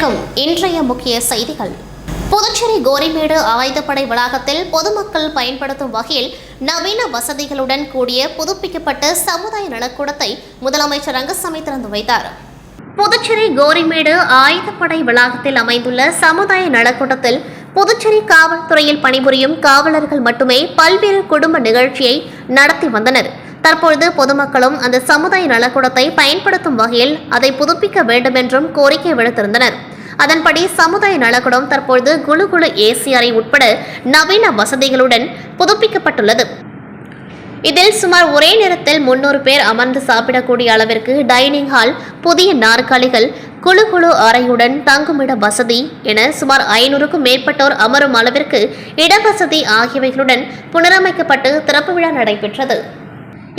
வணக்கம். இன்றைய முக்கிய செய்திகள். புதுச்சேரி கோரிமேடு ஆயுதப்படை வளாகத்தில் பொதுமக்கள் பயன்படுத்தும் வகையில் நவீன வசதிகளுடன் கூடிய புதுப்பிக்கப்பட்ட சமுதாய நலக்கூடத்தை முதலமைச்சர் ரங்கசாமி திறந்து வைத்தார். புதுச்சேரி கோரிமேடு ஆயுதப்படை வளாகத்தில் அமைந்துள்ள சமுதாய நலக்கூடத்தில் புதுச்சேரி காவல்துறையில் பணிபுரியும் காவலர்கள் மட்டுமே பல்வேறு குடும்ப நிகழ்ச்சியை நடத்தி வந்தனர். தற்பொழுது பொதுமக்களும் அந்த சமுதாய நலக்கூடத்தை பயன்படுத்தும் வகையில் அதை புதுப்பிக்க வேண்டும் என்றும் கோரிக்கை விடுத்திருந்தனர். அதன்படி சமுதாய நலக்கூடம் தற்பொழுது குழு ஏசி அறை உட்பட நவீன வசதிகளுடன் புதுப்பிக்கப்பட்டுள்ளது. இதில் சுமார் ஒரே நேரத்தில் 300 பேர் அமர்ந்து சாப்பிடக்கூடிய அளவிற்கு டைனிங் ஹால், புதிய நாற்காலிகள், குழு அறையுடன் தங்குமிட வசதி என சுமார் 500க்கும் மேற்பட்டோர் அமரும் அளவிற்கு இடவசதி ஆகியவைகளுடன் புனரமைக்கப்பட்டு திறப்பு விழா நடைபெற்றது.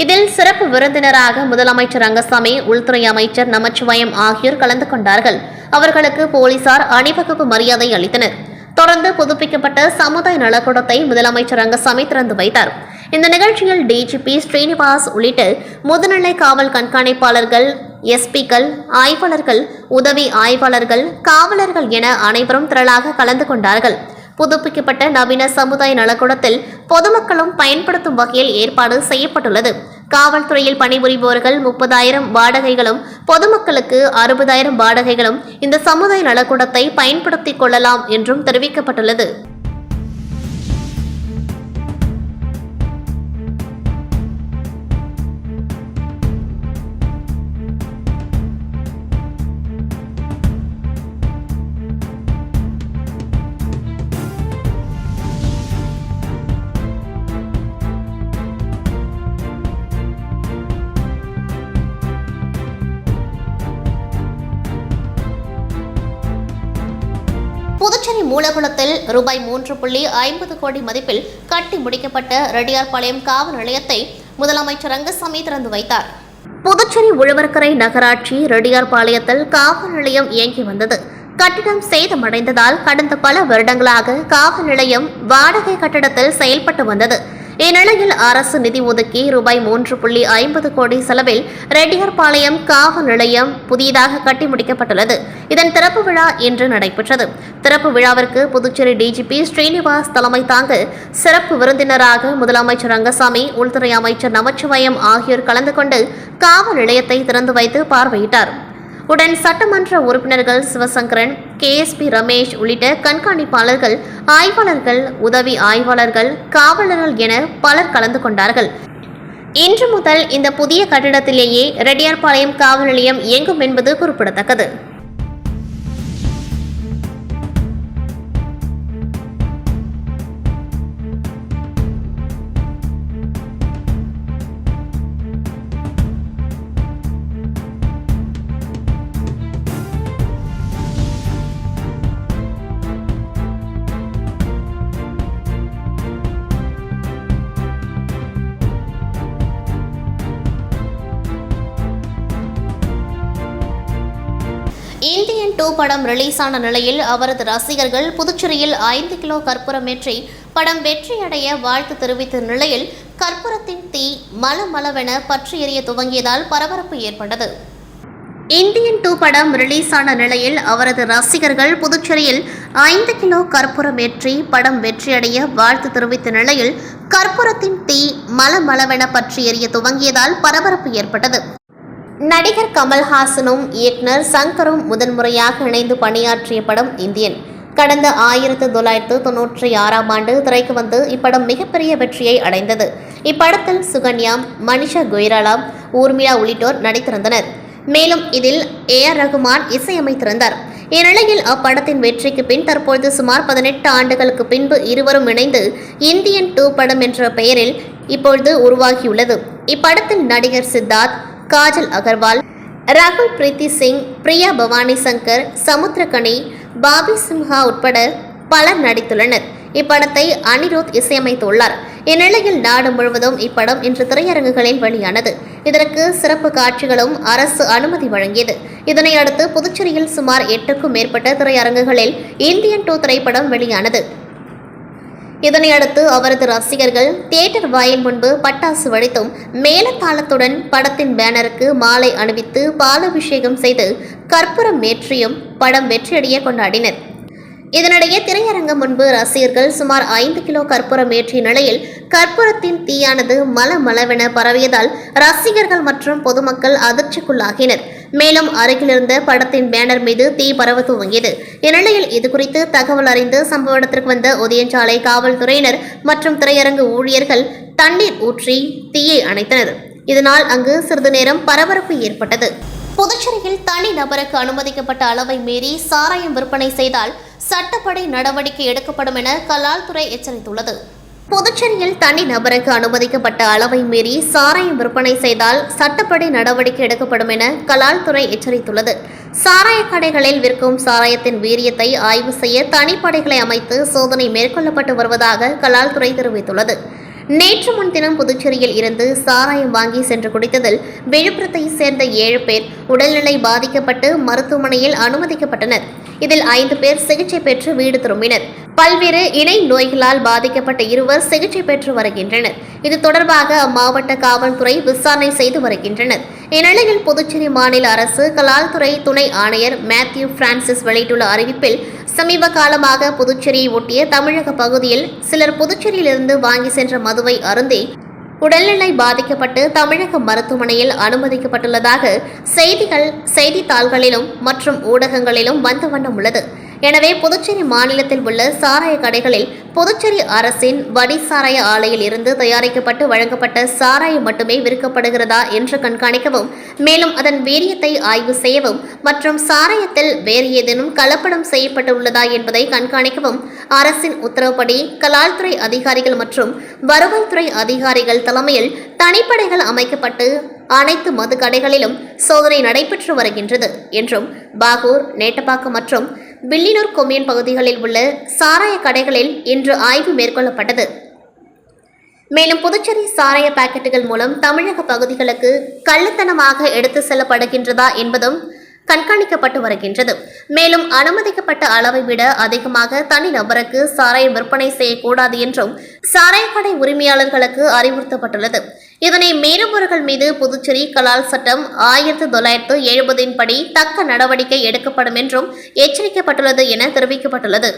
இதில் சிறப்பு விருந்தினராக முதலமைச்சர் ரங்கசாமி, உள்துறை அமைச்சர் நமச்சிவாயம் ஆகியோர் கலந்து கொண்டார்கள். அவர்களுக்கு போலீசார் அணிவகுப்பு மரியாதை அளித்தனர். தொடர்ந்து புதுப்பிக்கப்பட்ட சமுதாய நலக்கூடத்தை முதலமைச்சர் ரங்கசாமி திறந்து வைத்தார். இந்த நிகழ்ச்சியில் டிஜிபி ஸ்ரீனிவாஸ் உள்ளிட்ட முதுநிலை காவல் கண்காணிப்பாளர்கள், எஸ்பிக்கள், ஆய்வாளர்கள், உதவி ஆய்வாளர்கள், காவலர்கள் என அனைவரும் திரளாக கலந்து கொண்டார்கள். புதுப்பிக்கப்பட்ட நவீன சமுதாய நலக்கூடத்தில் பொதுமக்களும் பயன்படுத்தும் வகையில் ஏற்பாடு செய்யப்பட்டுள்ளது. காவல்துறையில் பணிபுரிபவர்கள் 30,000 வாடகைகளும், பொதுமக்களுக்கு 60,000 வாடகைகளும் இந்த சமுதாய நலக்கூடத்தை பயன்படுத்திக் கொள்ளலாம் என்றும் தெரிவிக்கப்பட்டுள்ளது. புதுச்சேரி மூலகுளத்தில் ரூபாய் 3.50 கோடி மதிப்பில் கட்டி முடிக்கப்பட்ட ரெட்டியார்பாளையம் காவல் நிலையத்தை முதலமைச்சர் ரங்கசாமி திறந்து வைத்தார். புதுச்சேரி உழவர்கரை நகராட்சி ரெட்டியார்பாளையத்தில் காவல் நிலையம் இயங்கி வந்தது. கட்டிடம் சேதமடைந்ததால் கடந்த பல வருடங்களாக காவல் நிலையம் வாடகை கட்டடத்தில் செயல்பட்டு வந்தது. இந்நிலையில் அரசு நிதி ஒதுக்கி ரூபாய் 3.50 கோடி செலவில் ரெட்டியார்பாளையம் காவல் நிலையம் புதியதாக கட்டி முடிக்கப்பட்டுள்ளது. இதன் திறப்பு விழா இன்று நடைபெற்றது. திறப்பு விழாவிற்கு புதுச்சேரி டிஜிபி ஸ்ரீனிவாஸ் தலைமை தாங்க சிறப்பு விருந்தினராக முதலமைச்சர் ரங்கசாமி, உள்துறை அமைச்சர் நமச்சிவாயம் ஆகியோர் கலந்து கொண்டு காவல் நிலையத்தை திறந்து வைத்து பார்வையிட்டார். உடன் சட்டமன்ற உறுப்பினர்கள் சிவசங்கரன், KSP ரமேஷ் உள்ளிட்ட கண்காணிப்பாளர்கள், ஆய்வாளர்கள், உதவி ஆய்வாளர்கள், காவலர்கள் என பலர் கலந்து கொண்டார்கள். இன்று முதல் இந்த புதிய கட்டிடத்திலேயே ரெட்டியார்பாளையம் காவல் நிலையம் இயங்கும் என்பது குறிப்பிடத்தக்கது. இந்தியன் 2 படம் ரிலீஸான நிலையில் அவரது ரசிகர்கள் புதுச்சேரியில் 5 கிலோ கற்பூரமேற்றி படம் வெற்றியடைய வாழ்த்து தெரிவித்த நிலையில் கற்பூரத்தின் தீ மளமளவென பற்றி எரிய துவங்கியதால் பரபரப்பு ஏற்பட்டது. இந்தியன் 2 படம் ரிலீஸான நிலையில் அவரது ரசிகர்கள் புதுச்சேரியில் 5 கிலோ கற்பூரமேற்றி படம் வெற்றியடைய வாழ்த்து தெரிவித்த நிலையில் கற்பூரத்தின் தீ மளமளவென பற்றி எரிய துவங்கியதால் பரபரப்பு ஏற்பட்டது. நடிகர் கமல்ஹாசனும் இயக்குனர் சங்கரும் முதன்முறையாக இணைந்து பணியாற்றிய படம் இந்தியன். கடந்த 1996ஆம் ஆண்டு திரைக்கு வந்து இப்படம் மிகப்பெரிய வெற்றியை அடைந்தது. இப்படத்தில் சுகன்யா, மனிஷா கொய்ராலா, ஊர்மிளா உள்ளிட்டோர் நடித்திருந்தனர். மேலும் இதில் AR ரகுமான் இசையமைத்திருந்தார். இந்நிலையில் அப்படத்தின் வெற்றிக்கு பின் தற்பொழுது சுமார் 18 ஆண்டுகளுக்கு பின்பு இருவரும் இணைந்து இந்தியன் 2 படம் என்ற பெயரில் இப்பொழுது உருவாகியுள்ளது. இப்படத்தில் நடிகர் சித்தார்த், காஜல் அகர்வால், ராகுல் பிரீத்தி சிங், பிரியா பவானி சங்கர், சமுத்திரகனி, பாபி சிம்ஹா உட்பட பலர் நடித்துள்ளனர். இப்படத்தை அனிருத் இசையமைத்துள்ளார். இந்நிலையில் நாடு முழுவதும் இப்படம் இன்று திரையரங்குகளில் வெளியானது. இதற்கு சிறப்பு காட்சிகளும் அரசு அனுமதி வழங்கியது. இதனையடுத்து புதுச்சேரியில் சுமார் 8க்கும் மேற்பட்ட திரையரங்குகளில் இந்தியன் 2 திரைப்படம் வெளியானது. இதனையடுத்து அவரது ரசிகர்கள் தியேட்டர் வாயில் முன்பு பட்டாசு வெடித்தும் மேளதாளத்துடன் படத்தின் பேனருக்கு மாலை அணிவித்து பாலாபிஷேகம் செய்து கற்பூரம் ஏற்றியும் படம் வெற்றியடைய கொண்டாடினர். இதனிடையே திரையரங்கம் முன்பு ரசிகர்கள் சுமார் 5 கிலோ கற்பூரம் ஏற்றிய நிலையில் கற்பூரத்தின் தீயானது மளமளவென பரவியதால் ரசிகர்கள் மற்றும் பொதுமக்கள் அதிர்ச்சிக்குள்ளாகினர். மேலும் அருகிலிருந்த படத்தின் பேனர் மீது தீ பரவ துவங்கியது. இந்நிலையில் இதுகுறித்து தகவல் அறிந்து சம்பவ இடத்திற்கு வந்த உதயஞ்சாலை காவல்துறையினர் மற்றும் திரையரங்கு ஊழியர்கள் தண்ணீர் ஊற்றி தீயை அணைத்தனர். இதனால் அங்கு சிறிது நேரம் பரபரப்பு ஏற்பட்டது. புதுச்சேரியில் தனி நபருக்கு அனுமதிக்கப்பட்ட அளவை மீறி சாராயம் விற்பனை செய்தால் சட்டப்படி நடவடிக்கை எடுக்கப்படும் என கலால்துறை எச்சரித்துள்ளது. புதுச்சேரியில் தனி நபருக்கு அனுமதிக்கப்பட்ட அளவை மீறி சாராயம் விற்பனை செய்தால் சட்டப்படி நடவடிக்கை எடுக்கப்படும் என கலால்துறை எச்சரித்துள்ளது. சாராய கடைகளில் விற்கும் சாராயத்தின் வீரியத்தை ஆய்வு செய்ய தனிப்படைகளை அமைத்து சோதனை மேற்கொள்ளப்பட்டு வருவதாக கலால்துறை தெரிவித்துள்ளது. நேற்று முன்தினம் புதுச்சேரியில் இருந்து சாராயம் வாங்கி சென்று குடித்ததில் விழுப்புரத்தை சேர்ந்த 7 பேர் உடல்நிலை பாதிக்கப்பட்டு மருத்துவமனையில் அனுமதிக்கப்பட்டனர். இதில் 5 பேர் சிகிச்சை பெற்று வீடு திரும்பினர். பல்வேறு இணை நோய்களால் பாதிக்கப்பட்ட 2 சிகிச்சை பெற்று வருகின்றனர். இது தொடர்பாக அம்மாவட்ட காவல்துறை விசாரணை செய்து வருகின்றனர். இந்நிலையில் புதுச்சேரி மாநில அரசு கலால்துறை துணை ஆணையர் மேத்யூ பிரான்சிஸ் வெளியிட்டுள்ள அறிவிப்பில் சமீப காலமாக புதுச்சேரியை ஒட்டிய தமிழக பகுதியில் சிலர் புதுச்சேரியிலிருந்து வாங்கி சென்ற மதுவை அருந்தி உடல்நிலை பாதிக்கப்பட்டு தமிழக மருத்துவமனையில் அனுமதிக்கப்பட்டுள்ளதாக செய்தித்தாள்களிலும் மற்றும் ஊடகங்களிலும் வந்த வண்ணம் உள்ளது. எனவே புதுச்சேரி மாநிலத்தில் உள்ள சாராய கடைகளில் புதுச்சேரி அரசின் வடி சாராய ஆலையில் இருந்து தயாரிக்கப்பட்டு வழங்கப்பட்ட சாராயம் மட்டுமே விற்கப்படுகிறதா என்று கண்காணிக்கவும், மேலும் அதன் வீரியத்தை ஆய்வு செய்யவும் மற்றும் சாராயத்தில் வேறு ஏதேனும் கலப்படம் செய்யப்பட்டுள்ளதா என்பதை கண்காணிக்கவும் அரசின் உத்தரவுப்படி கலால்துறை அதிகாரிகள் மற்றும் வருவாய்த்துறை அதிகாரிகள் தலைமையில் தனிப்படைகள் அமைக்கப்பட்டு அனைத்து மது கடைகளிலும் சோதனை நடைபெற்று வருகின்றது என்றும் பாகூர், நேட்டப்பாக்கம் மற்றும் வில்லியனூர் கொம்யூன் பகுதிகளில் உள்ள சாராய கடைகளில் இன்று ஆய்வு மேற்கொள்ளப்பட்டது. மேலும் புதுச்சேரி சாராய பாக்கெட்டுகள் மூலம் தமிழக பகுதிகளுக்கு கள்ளத்தனமாக எடுத்து செல்லப்படுகின்றதா என்பதும் கண்காணிக்கப்பட்டு வருகின்றது. மேலும் அனுமதிக்கப்பட்ட அளவை விட அதிகமாக தனி நபருக்கு சாராயம் விற்பனை செய்யக்கூடாது என்றும் சாராய கடை உரிமையாளர்களுக்கு அறிவுறுத்தப்பட்டுள்ளது. இதனை மீறுபவர்கள் மீது புதுச்சேரி கலால் சட்டம் 1970 படி தக்க நடவடிக்கை எடுக்கப்படும் என்றும் எச்சரிக்கப்பட்டுள்ளது என தெரிவிக்கப்பட்டுள்ளது.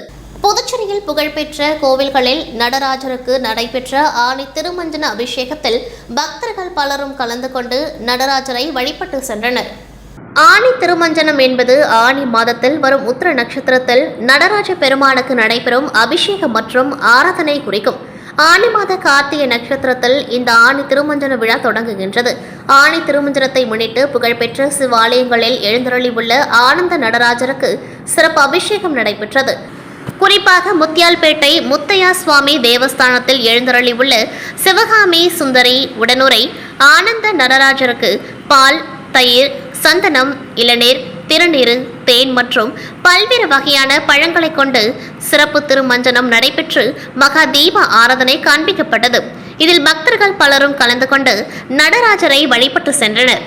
புதுச்சேரியில் புகழ்பெற்ற கோவில்களில் நடராஜருக்கு நடைபெற்ற ஆணி திருமஞ்சன அபிஷேகத்தில் பக்தர்கள் பலரும் கலந்து கொண்டு நடராஜரை வழிபட்டு சென்றனர். ஆணி திருமஞ்சனம் என்பது ஆணி மாதத்தில் வரும் உத்திர நட்சத்திரத்தில் நடராஜ பெருமானுக்கு நடைபெறும் அபிஷேகம் மற்றும் ஆராதனை குறிக்கும். ஆணி மாத கார்த்திகை நட்சத்திரத்தில் இந்த ஆணி திருமஞ்சன விழா தொடங்குகின்றது. ஆணி திருமஞ்சனத்தை முன்னிட்டு புகழ்பெற்ற சிவாலயங்களில் எழுந்தருளி உள்ள ஆனந்த நடராஜருக்கு சிறப்பு அபிஷேகம் நடைபெற்றது. குறிப்பாக முத்தியால்பேட்டை முத்தையா சுவாமி தேவஸ்தானத்தில் எழுந்தருளி உள்ள சிவகாமி சுந்தரி உடனுரை ஆனந்த நடராஜருக்கு பால், தயிர், சந்தனம், இளநீர், திருநீரு, தேன் மற்றும் பல்வேறு வகையான பழங்களை கொண்டு சிறப்பு திருமஞ்சனம் நடைபெற்று மகா தீப ஆராதனை காண்பிக்கப்பட்டது. இதில் பக்தர்கள் பலரும் கலந்து கொண்டு நடராஜரை வழிபட்டு சென்றனர்.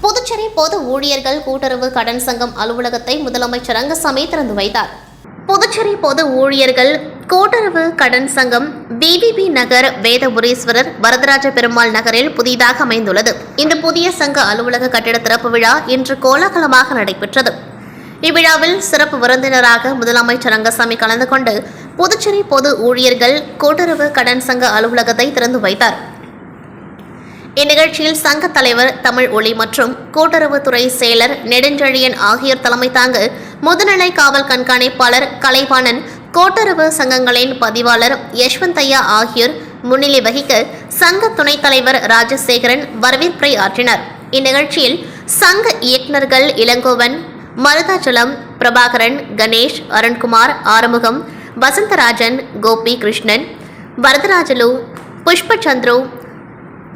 புதுச்சேரி பொது ஊழியர்கள் கூட்டுறவு கடன் சங்கம் அலுவலகத்தை முதலமைச்சர் ரங்கசாமி திறந்து வைத்தார். புதுச்சேரி பொது ஊழியர்கள் கூட்டுறவு கடன் சங்கம் VVB நகர் வேதபுரீஸ்வரர் வரதராஜ பெருமாள் நகரில் புதிதாக அமைந்துள்ளது. இந்த புதிய சங்க அலுவலக கட்டிட திறப்பு விழா இன்று கோலாகலமாக நடைபெற்றது. இவ்விழாவில் சிறப்பு விருந்தினராக முதலமைச்சர் ரங்கசாமி கலந்து கொண்டு புதுச்சேரி பொது ஊழியர்கள் கூட்டுறவு கடன் சங்க அலுவலகத்தை திறந்து வைத்தார். இந்நிகழ்ச்சியில் சங்க தலைவர் தமிழ் ஒளி மற்றும் கூட்டுறவுத்துறை செயலர் நெடுஞ்செழியன் ஆகியோர் தலைமை தாங்க முதுநிலை காவல் கண்காணிப்பாளர் கலைவாணன், கூட்டுறவு சங்கங்களின் பதிவாளர் யஷ்வந்தையா ஆகியோர் முன்னிலை வகிக்க சங்க துணைத் தலைவர் ராஜசேகரன் வரவேற்புரை ஆற்றினார். இந்நிகழ்ச்சியில் சங்க இயக்குநர்கள் இளங்கோவன், மருதாச்சலம், பிரபாகரன், கணேஷ், அருண்குமார், ஆறுமுகம், வசந்தராஜன், கோபி கிருஷ்ணன், வரதராஜலு, புஷ்பச்சந்திரு,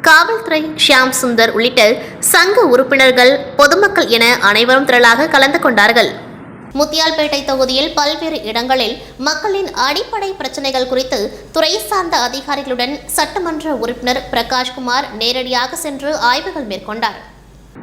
காவல்துறை ஷியாம் சுந்தர் உள்ளிட்ட சங்க உறுப்பினர்கள், பொதுமக்கள் என அனைவரும் திரளாக கலந்து கொண்டார்கள். முத்தியால்பேட்டை தொகுதியில் பல்வேறு இடங்களில் மக்களின் அடிப்படை பிரச்சினைகள் குறித்து துறை சார்ந்த அதிகாரிகளுடன் சட்டமன்ற உறுப்பினர் பிரகாஷ்குமார் நேரடியாக சென்று ஆய்வுகள் மேற்கொண்டார்.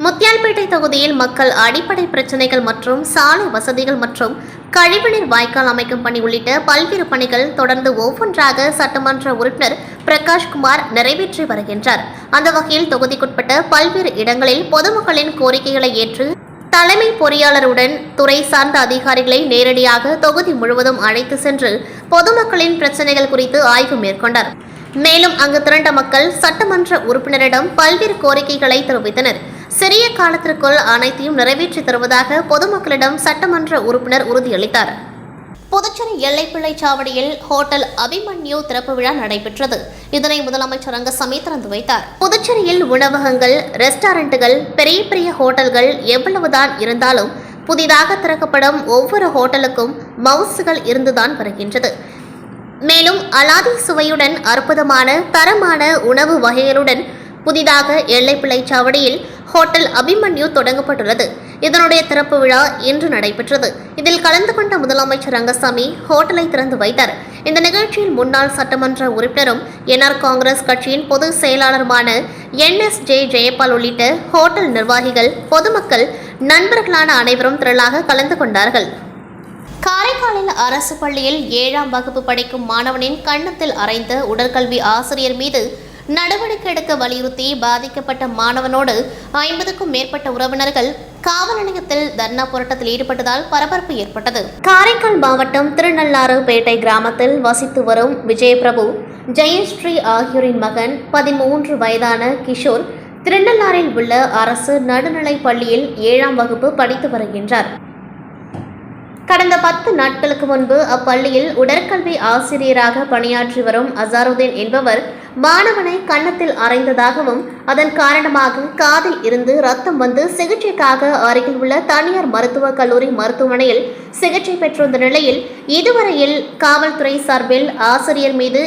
முத்தியால்பேட்டை தொகுதியில் மக்கள் அடிப்படை பிரச்சினைகள் மற்றும் சாலை வசதிகள் மற்றும் கழிவுநீர் வாய்க்கால் அமைக்கும் பணி உள்ளிட்ட பல்வேறு பணிகள் தொடர்ந்து ஒவ்வொன்றாக சட்டமன்ற உறுப்பினர் பிரகாஷ்குமார் நிறைவேற்றி வருகின்றார். அந்த வகையில் தொகுதிக்குட்பட்ட பல்வேறு இடங்களில் பொதுமக்களின் கோரிக்கைகளை ஏற்று தலைமை பொறியாளருடன் துறை சார்ந்த அதிகாரிகளை நேரடியாக தொகுதி முழுவதும் அழைத்து சென்று பொதுமக்களின் பிரச்சினைகள் குறித்து ஆய்வு மேற்கொண்டார். மேலும் அங்கு திரண்ட மக்கள் சட்டமன்ற உறுப்பினரிடம் பல்வேறு கோரிக்கைகளை தெரிவித்தனர். சிறிய காலத்திற்குள் அனைத்தையும் நிறைவேற்றி தருவதாக பொதுமக்களிடம் சட்டமன்ற உறுப்பினர் உறுதியளித்தார். புதுச்சேரி எல்லைப்பிள்ளை சாவடியில் ஹோட்டல் அபிமன்யு திறப்பு விழா நடைபெற்றது. இதனை முதலமைச்சர் ரங்கசாமி திறந்து வைத்தார். புதுச்சேரியில் உணவகங்கள், ரெஸ்டாரண்ட்டுகள், பெரிய பெரிய ஹோட்டல்கள் எவ்வளவுதான் இருந்தாலும் புதிதாக திறக்கப்படும் ஒவ்வொரு ஹோட்டலுக்கும் மவுசுகள் இருந்துதான் வருகின்றது. மேலும் அலாதி சுவையுடன் அற்புதமான தரமான உணவு வகைகளுடன் புதிதாக எல்லைப்பிள்ளை சாவடியில் ஹோட்டல் அபிமன்யு தொடங்கப்பட்டுள்ளது. இதனுடைய திறப்பு விழா இன்று நடைபெற்றது. இதில் கலந்து கொண்ட முதலமைச்சர் ரங்கசாமி ஹோட்டலை திறந்து வைத்தார். இந்த நிகழ்ச்சியில் முன்னாள் சட்டமன்ற உறுப்பினரும் என்ஆர் காங்கிரஸ் கட்சியின் பொதுச் செயலாளருமான NSJ ஜெயபால் உள்ளிட்ட ஹோட்டல் நிர்வாகிகள், பொதுமக்கள், நண்பர்களான அனைவரும் திரளாக கலந்து கொண்டார்கள். காரைக்காலில் அரசு பள்ளியில் 7ஆம் வகுப்பு படிக்கும் மாணவனின் கன்னத்தில் அறைந்த உடற்கல்வி ஆசிரியர் மீது நடவடிக்கை எடுக்க வலியுறுத்தி பாதிக்கப்பட்ட மாணவனோடு 50க்கும் மேற்பட்ட உறவினர்கள் காவல் நிலையத்தில் தர்ணா போராட்டத்தில் ஈடுபட்டதால் பரபரப்பு ஏற்பட்டது. காரைக்கால் மாவட்டம் திருநள்ளாறுபேட்டை கிராமத்தில் வசித்து வரும் விஜயபிரபு, ஜெயஸ்ரீ ஆகியோரின் மகன் 13 வயதான கிஷோர் திருநள்ளாறில் உள்ள அரசு நடுநிலைப் பள்ளியில் 7ஆம் வகுப்பு படித்து வருகின்றார். கடந்த 10 நாட்களுக்கு முன்பு அப்பள்ளியில் உடற்கல்வி ஆசிரியராக பணியாற்றி வரும் அசாருதீன் என்பவர் மாணவனை கன்னத்தில் அறைந்ததாகவும் அதன் காரணமாக காதில் இருந்து ரத்தம் வந்து சிகிச்சைக்காக அருகில் உள்ள தனியார் மருத்துவக் கல்லூரி மருத்துவமனையில் சிகிச்சை பெற்றிருந்த நிலையில் இதுவரையில் காவல்துறை சார்பில் ஆசிரியர் மீது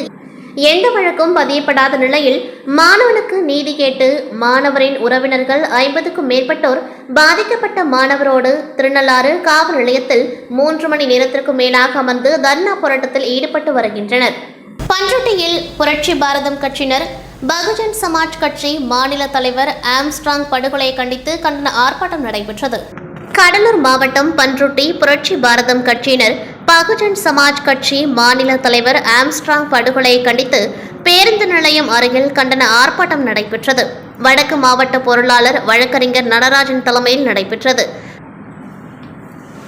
எந்த வழக்கும் பதியப்படாத நிலையில் மாணவனுக்கு நீதி கேட்டு மாணவரின் உறவினர்கள் 50க்கும் மேற்பட்டோர் பாதிக்கப்பட்ட மாணவரோடு திருநள்ளாறு காவல் நிலையத்தில் 3 மணி நேரத்திற்கு மேலாக அமர்ந்து தர்ணா போராட்டத்தில் ஈடுபட்டு வருகின்றனர். பண்ருட்டியில் புரட்சி பாரதம் கட்சியினர், பகுஜன் சமாஜ் கட்சி மாநில தலைவர் ஆம்ஸ்ட்ராங் படுகொலையை கண்டித்து கண்டன ஆர்ப்பாட்டம் நடைபெற்றது. கடலூர் மாவட்டம் பண்ருட்டி புரட்சி பாரதம் கட்சியினர் பகுஜன் சமாஜ் கட்சி மாநில தலைவர் ஆம்ஸ்ட்ராங் படுகொலையை கண்டித்து பேருந்து நிலையம் அருகில் கண்டன ஆர்ப்பாட்டம் நடைபெற்றது. வடக்கு மாவட்ட பொருளாளர் வழக்கறிஞர் நடராஜன் தலைமையில் நடைபெற்றது.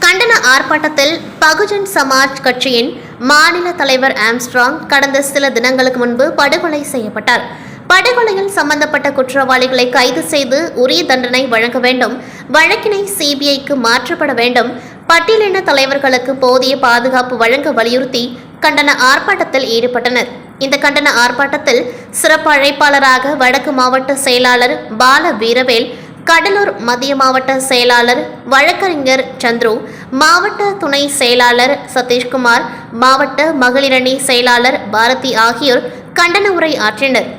கண்டன ஆர்ப்பாட்டத்தில் பகுஜன் சமாஜ் கட்சியின் மாநில தலைவர் ஆம்ஸ்ட்ராங் கடந்த சில தினங்களுக்கு முன்பு படுகொலை செய்யப்பட்டார். படுகொலையில் சம்பந்தப்பட்ட குற்றவாளிகளை கைது செய்து உரிய தண்டனை வழங்க வேண்டும், வழக்கினை CBIக்கு மாற்றப்பட வேண்டும், பட்டியலின தலைவர்களுக்கு போதிய பாதுகாப்பு வழங்க வலியுறுத்தி கண்டன ஆர்ப்பாட்டத்தில் ஈடுபட்டனர். இந்த கண்டன ஆர்ப்பாட்டத்தில் சிறப்பு அழைப்பாளராக வடக்கு மாவட்ட செயலாளர் பால வீரவேல், கடலூர் மத்திய மாவட்ட செயலாளர் வழக்கறிஞர் சந்துரு, மாவட்ட துணை செயலாளர் சதீஷ்குமார், மாவட்ட மகளிரணி செயலாளர் பாரதி ஆகியோர் கண்டன உரை ஆற்றினர்.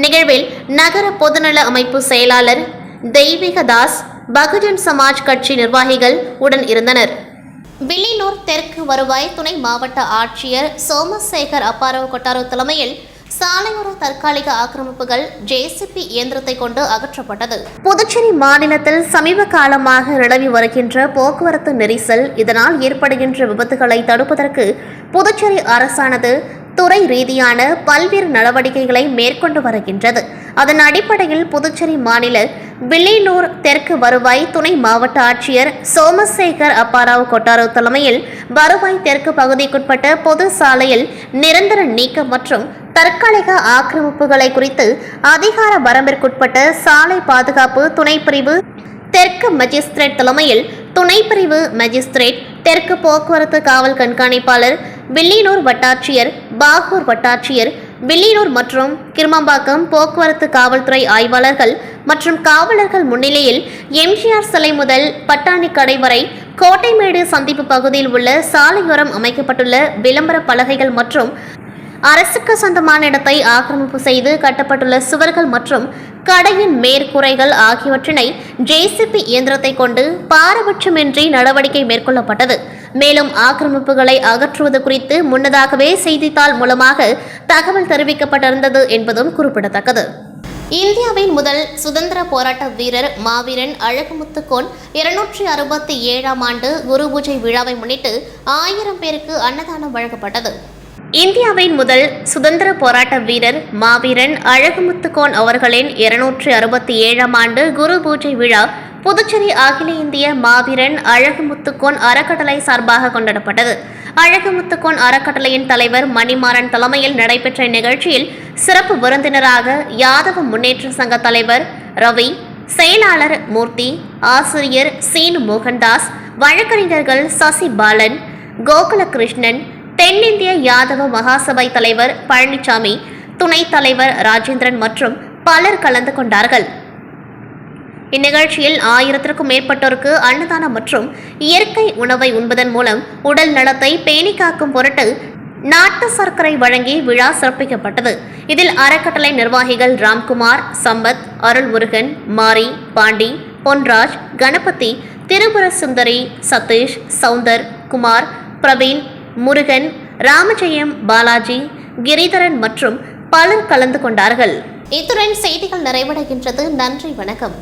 நிகழ்வில் நகர பொதுநல அமைப்பு செயலாளர் தெய்வீகதாஸ், பகுஜன் சமாஜ் கட்சி நிர்வாகிகள் உடன் இருந்தனர். வில்லியனூர் தெற்கு வருவாய் துணை மாவட்ட ஆட்சியர் சோமசேகர் அப்பாராவ் கொட்டாரோ தலைமையில் சாலையோர தற்காலிக ஆக்கிரமிப்புகள் JCB இயந்திரத்தை கொண்டு அகற்றப்பட்டது. புதுச்சேரி மாநிலத்தில் சமீப காலமாக நிலவி வருகின்ற போக்குவரத்து நெரிசல், இதனால் ஏற்படுகின்ற விபத்துகளை தடுப்பதற்கு புதுச்சேரி அரசானது துறை ரீதியான பல்வேறு நடவடிக்கைகளை மேற்கொண்டு வருகின்றது. அதன் அடிப்படையில் புதுச்சேரி மாநில வில்லியனூர் தெற்கு வருவாய் துணை மாவட்ட ஆட்சியர் சோமசேகர் அப்பாராவ் கொட்டாரோ தலைமையில் வருவாய் தெற்கு பகுதிக்குட்பட்ட பொது சாலையில் நிரந்தர நீக்கம் மற்றும் தற்காலிக ஆக்கிரமிப்புகளை குறித்து அதிகார வரம்பிற்குட்பட்ட சாலை பாதுகாப்பு துணைப்பிரிவு தெற்கு மஜிஸ்திரேட் தலைமையில் துணைப்பிரிவு மஜிஸ்திரேட், தெற்கு போக்குவரத்து காவல் கண்காணிப்பாளர், வில்லியனூர் வட்டாட்சியர், பாகூர் வட்டாட்சியர், வில்லியனூர் மற்றும் கிருமம்பாக்கம் போக்குவரத்து காவல்துறை ஆய்வாளர்கள் மற்றும் காவலர்கள் முன்னிலையில் MGR சிலை முதல் பட்டாணி கடை வரை கோட்டைமேடு சந்திப்பு பகுதியில் உள்ள சாலையோரம் அமைக்கப்பட்டுள்ள விளம்பர பலகைகள் மற்றும் அரசுக்கு சொந்தமான இடத்தை ஆக்கிரமிப்பு செய்து கட்டப்பட்டுள்ள சுவர்கள் மற்றும் கடையின் மேற்கூரைகள் ஆகியவற்றினை ஜேசிபி இயந்திரத்தை கொண்டு பாரபட்சமின்றி நடவடிக்கை மேற்கொள்ளப்பட்டது. மேலும் ஆக்கிரமிப்புகளை அகற்றுவது குறித்து முன்னதாகவே செய்தித்தாள் மூலமாக தகவல் தெரிவிக்கப்பட்டிருந்தது என்பதும் குறிப்பிடத்தக்கது. இந்தியாவின் முதல் சுதந்திர போராட்ட வீரர் மாவீரன் அழகுமுத்துக்கோன் 267ஆம் ஆண்டு குரு பூஜை விழாவை முன்னிட்டு 1000 பேருக்கு அன்னதானம் வழங்கப்பட்டது. இந்தியாவின் முதல் சுதந்திர போராட்ட வீரர் மாவீரன் அழகுமுத்துக்கோன் அவர்களின் 267ஆம் ஆண்டு குரு பூஜை விழா புதுச்சேரி அகில இந்திய மாவீரன் அழகுமுத்துக்கோன் அறக்கட்டளை சார்பாக கொண்டாடப்பட்டது. அழகுமுத்துக்கோன் அறக்கட்டளையின் தலைவர் மணிமாறன் தலைமையில் நடைபெற்ற இந்நிகழ்ச்சியில் சிறப்பு விருந்தினராக யாதவ முன்னேற்ற சங்க தலைவர் ரவி, செயலாளர் மூர்த்தி, ஆசிரியர் சீனு மோகன்தாஸ், வழக்கறிஞர்கள் சசி பாலன், கோகுலகிருஷ்ணன், தென்னிந்திய யாதவ மகாசபை தலைவர் பழனிசாமி, துணைத் தலைவர் ராஜேந்திரன் மற்றும் பலர் கலந்து கொண்டார்கள். இந்நிகழ்ச்சியில் 1000க்கும் மேற்பட்டோருக்கு அன்னதானம் மற்றும் இயற்கை உணவை உண்பதன் மூலம் உடல் நலத்தை பேணி காக்கும் பொருட்டு நாட்டு சர்க்கரை வழங்கி விழா சிறப்பிக்கப்பட்டது. இதில் அறக்கட்டளை நிர்வாகிகள் ராம்குமார், சம்பத், அருள்முருகன், மாரி, பாண்டி, பொன்ராஜ், கணபதி, திரிபுர சுந்தரி, சதீஷ், சவுந்தர், குமார், பிரவீன், முருகன், ராமஜெயம், பாலாஜி, கிரிதரன் மற்றும் பலர் கலந்து கொண்டார்கள். இத்துடன் செய்திகள் நிறைவடைகின்றது. நன்றி, வணக்கம்.